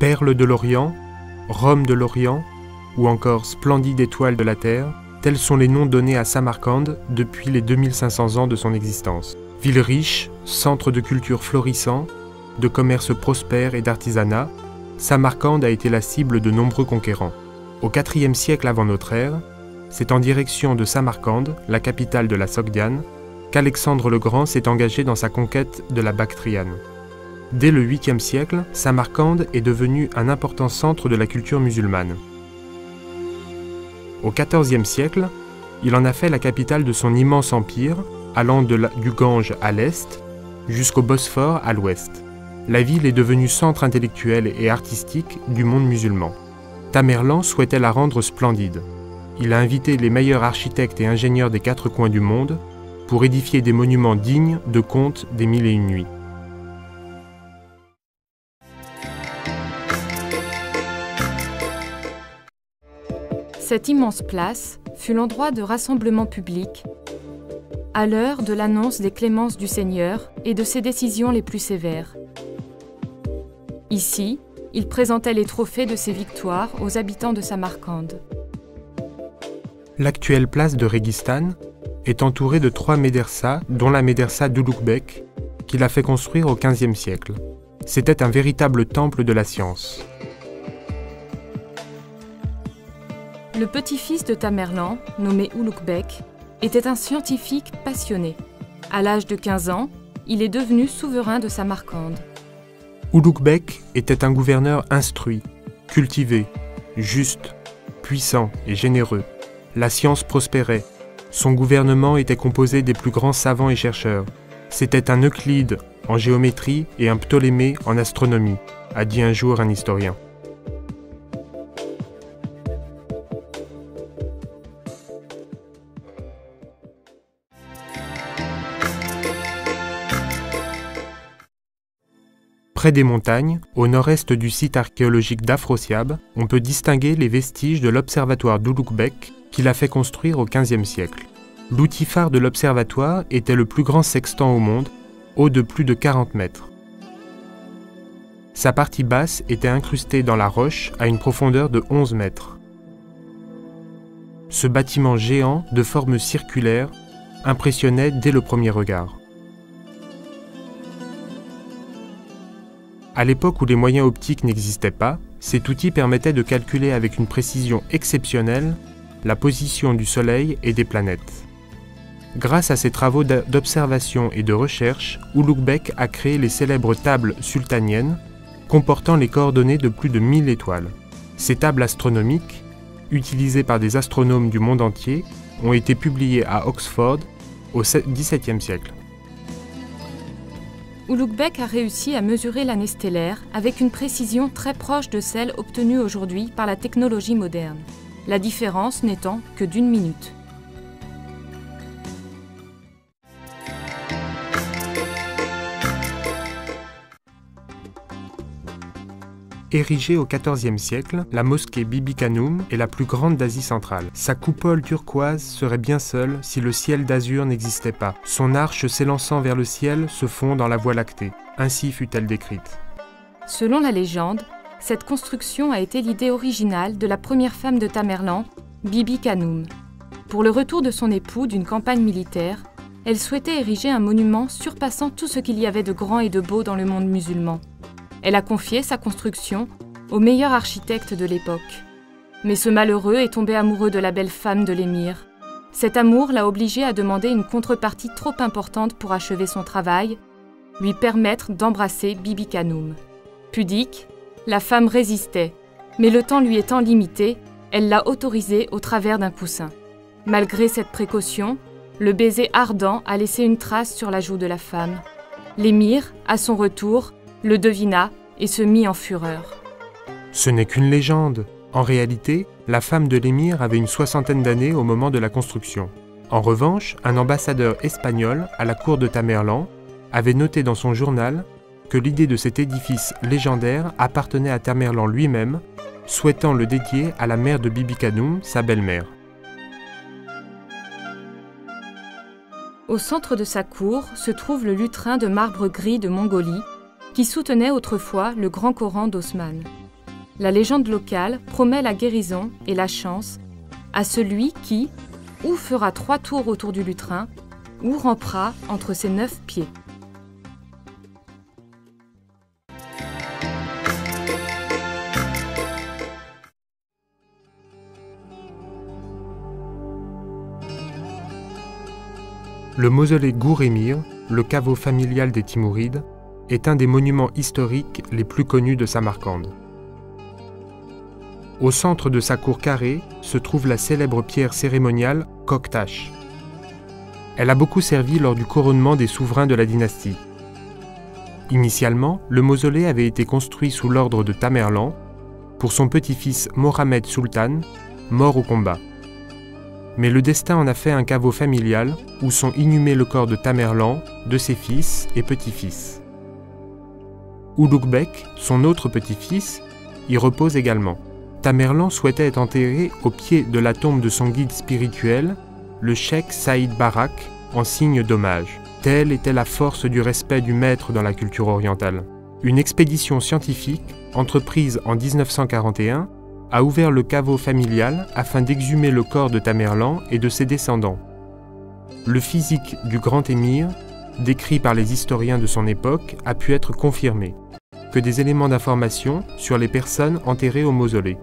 Perle de l'Orient, Rome de l'Orient ou encore splendide étoile de la Terre, tels sont les noms donnés à Samarcande depuis les 2500 ans de son existence. Ville riche, centre de culture florissant, de commerce prospère et d'artisanat, Samarcande a été la cible de nombreux conquérants. Au IVe siècle avant notre ère, c'est en direction de Samarcande, la capitale de la Sogdiane, qu'Alexandre le Grand s'est engagé dans sa conquête de la Bactriane. Dès le 8e siècle, Samarcande est devenue un important centre de la culture musulmane. Au XIVe siècle, il en a fait la capitale de son immense empire, allant du Gange à l'est jusqu'au Bosphore à l'ouest. La ville est devenue centre intellectuel et artistique du monde musulman. Tamerlan souhaitait la rendre splendide. Il a invité les meilleurs architectes et ingénieurs des 4 coins du monde pour édifier des monuments dignes de contes des 1001 nuits. Cette immense place fut l'endroit de rassemblement public à l'heure de l'annonce des clémences du Seigneur et de ses décisions les plus sévères. Ici, il présentait les trophées de ses victoires aux habitants de Samarcande. L'actuelle place de Régistan est entourée de 3 médersas, dont la médersa d'Ulugh-Bek, qu'il a fait construire au XVe siècle. C'était un véritable temple de la science. Le petit-fils de Tamerlan, nommé Ulugh-Bek, était un scientifique passionné. À l'âge de 15 ans, il est devenu souverain de Samarcande. Ulugh-Bek était un gouverneur instruit, cultivé, juste, puissant et généreux. La science prospérait. Son gouvernement était composé des plus grands savants et chercheurs. C'était un Euclide en géométrie et un Ptolémée en astronomie, a dit un jour un historien. Près des montagnes, au nord-est du site archéologique d'Afrosiab, on peut distinguer les vestiges de l'observatoire d'Ulugh-Bek qu'il a fait construire au XVe siècle. L'outil phare de l'observatoire était le plus grand sextant au monde, haut de plus de 40 mètres. Sa partie basse était incrustée dans la roche à une profondeur de 11 mètres. Ce bâtiment géant, de forme circulaire, impressionnait dès le premier regard. À l'époque où les moyens optiques n'existaient pas, cet outil permettait de calculer avec une précision exceptionnelle la position du Soleil et des planètes. Grâce à ses travaux d'observation et de recherche, Ulugh-Bek a créé les célèbres tables sultaniennes comportant les coordonnées de plus de 1000 étoiles. Ces tables astronomiques, utilisées par des astronomes du monde entier, ont été publiées à Oxford au XVIIe siècle. Ulugh-Bek a réussi à mesurer l'année stellaire avec une précision très proche de celle obtenue aujourd'hui par la technologie moderne, la différence n'étant que d'1 minute. Érigée au XIVe siècle, la mosquée Bibi Kanoum est la plus grande d'Asie centrale. Sa coupole turquoise serait bien seule si le ciel d'azur n'existait pas. Son arche s'élançant vers le ciel se fond dans la Voie lactée. Ainsi fut-elle décrite. Selon la légende, cette construction a été l'idée originale de la première femme de Tamerlan, Bibi Kanoum. Pour le retour de son époux d'une campagne militaire, elle souhaitait ériger un monument surpassant tout ce qu'il y avait de grand et de beau dans le monde musulman. Elle a confié sa construction au meilleur architecte de l'époque. Mais ce malheureux est tombé amoureux de la belle femme de l'émir. Cet amour l'a obligé à demander une contrepartie trop importante pour achever son travail, lui permettre d'embrasser Bibi Kanoum. Pudique, la femme résistait, mais le temps lui étant limité, elle l'a autorisé au travers d'un coussin. Malgré cette précaution, le baiser ardent a laissé une trace sur la joue de la femme. L'émir, à son retour, le devina et se mit en fureur. Ce n'est qu'une légende. En réalité, la femme de l'émir avait une 60aine d'années au moment de la construction. En revanche, un ambassadeur espagnol à la cour de Tamerlan avait noté dans son journal que l'idée de cet édifice légendaire appartenait à Tamerlan lui-même, souhaitant le dédier à la mère de Bibi Kanoum, sa belle-mère. Au centre de sa cour se trouve le lutrin de marbre gris de Mongolie, qui soutenait autrefois le Grand Coran d'Osman. la légende locale promet la guérison et la chance à celui qui ou fera 3 tours autour du lutrin ou rampera entre ses 9 pieds. Le mausolée Gour-Émir, le caveau familial des Timourides, est un des monuments historiques les plus connus de Samarcande. Au centre de sa cour carrée se trouve la célèbre pierre cérémoniale Koktash. Elle a beaucoup servi lors du couronnement des souverains de la dynastie. Initialement, le mausolée avait été construit sous l'ordre de Tamerlan pour son petit-fils Mohammed Sultan, mort au combat. Mais le destin en a fait un caveau familial où sont inhumés le corps de Tamerlan, de ses fils et petits-fils. Ulugh-Bek, son autre petit-fils, y repose également. Tamerlan souhaitait être enterré au pied de la tombe de son guide spirituel, le cheikh Saïd Barak, en signe d'hommage. Telle était la force du respect du maître dans la culture orientale. Une expédition scientifique, entreprise en 1941, a ouvert le caveau familial afin d'exhumer le corps de Tamerlan et de ses descendants. Le physique du grand émir, décrit par les historiens de son époque, a pu être confirmé, que des éléments d'information sur les personnes enterrées au mausolée.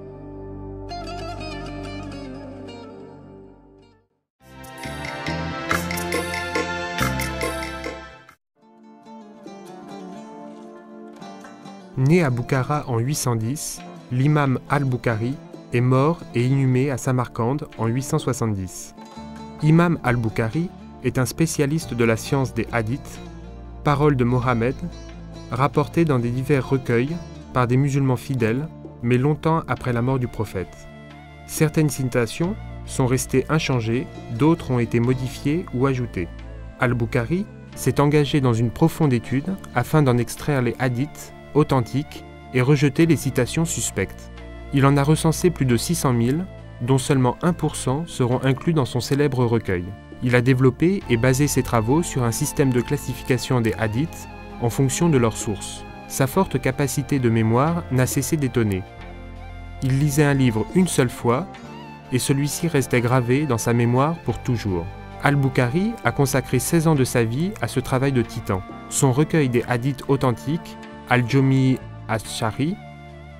Né à Boukhara en 810, l'imam al-Bukhari est mort et inhumé à Samarcande en 870. Imam al-Bukhari est un spécialiste de la science des hadiths, paroles de Mohammed, rapportées dans des divers recueils par des musulmans fidèles, mais longtemps après la mort du prophète. Certaines citations sont restées inchangées, d'autres ont été modifiées ou ajoutées. Al-Bukhari s'est engagé dans une profonde étude afin d'en extraire les hadiths authentiques et rejeter les citations suspectes. Il en a recensé plus de 600 000, dont seulement 1% seront inclus dans son célèbre recueil. Il a développé et basé ses travaux sur un système de classification des hadiths en fonction de leurs sources. Sa forte capacité de mémoire n'a cessé d'étonner. Il lisait un livre une seule fois et celui-ci restait gravé dans sa mémoire pour toujours. Al-Bukhari a consacré 16 ans de sa vie à ce travail de titan. Son recueil des hadiths authentiques, Al-Jami' Ash-Shari,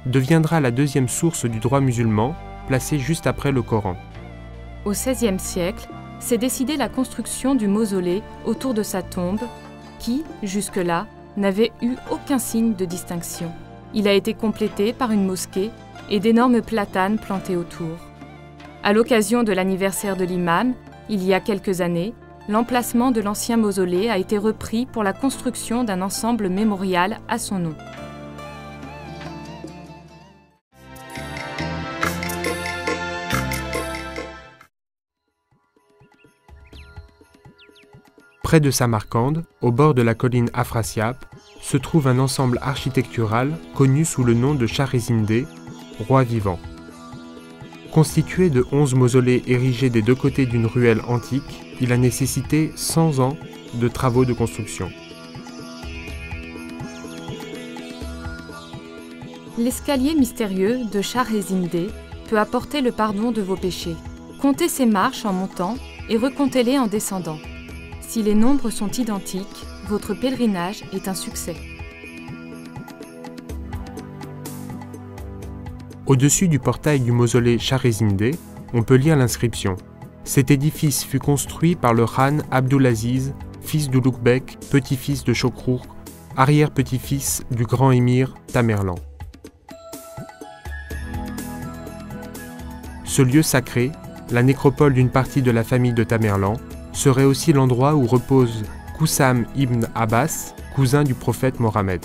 deviendra la deuxième source du droit musulman, placée juste après le Coran. Au XVIe siècle, s'est décidée la construction du mausolée autour de sa tombe, qui, jusque-là, n'avait eu aucun signe de distinction. Il a été complété par une mosquée et d'énormes platanes plantés autour. À l'occasion de l'anniversaire de l'imam, il y a quelques années, l'emplacement de l'ancien mausolée a été repris pour la construction d'un ensemble mémorial à son nom. Près de Samarcande, au bord de la colline Afrasiab, se trouve un ensemble architectural connu sous le nom de Shahrezinde, roi vivant. Constitué de 11 mausolées érigés des deux côtés d'une ruelle antique, il a nécessité 100 ans de travaux de construction. L'escalier mystérieux de Shahrezinde peut apporter le pardon de vos péchés. Comptez ces marches en montant et recomptez-les en descendant. Si les nombres sont identiques, votre pèlerinage est un succès. Au-dessus du portail du mausolée Shahrezinde, on peut lire l'inscription. Cet édifice fut construit par le Khan Abdulaziz, fils d'Ulugh-Bek, petit-fils de Chokrour, arrière-petit-fils du grand émir Tamerlan. Ce lieu sacré, la nécropole d'une partie de la famille de Tamerlan, serait aussi l'endroit où repose Qusam ibn Abbas, cousin du prophète Mohammed.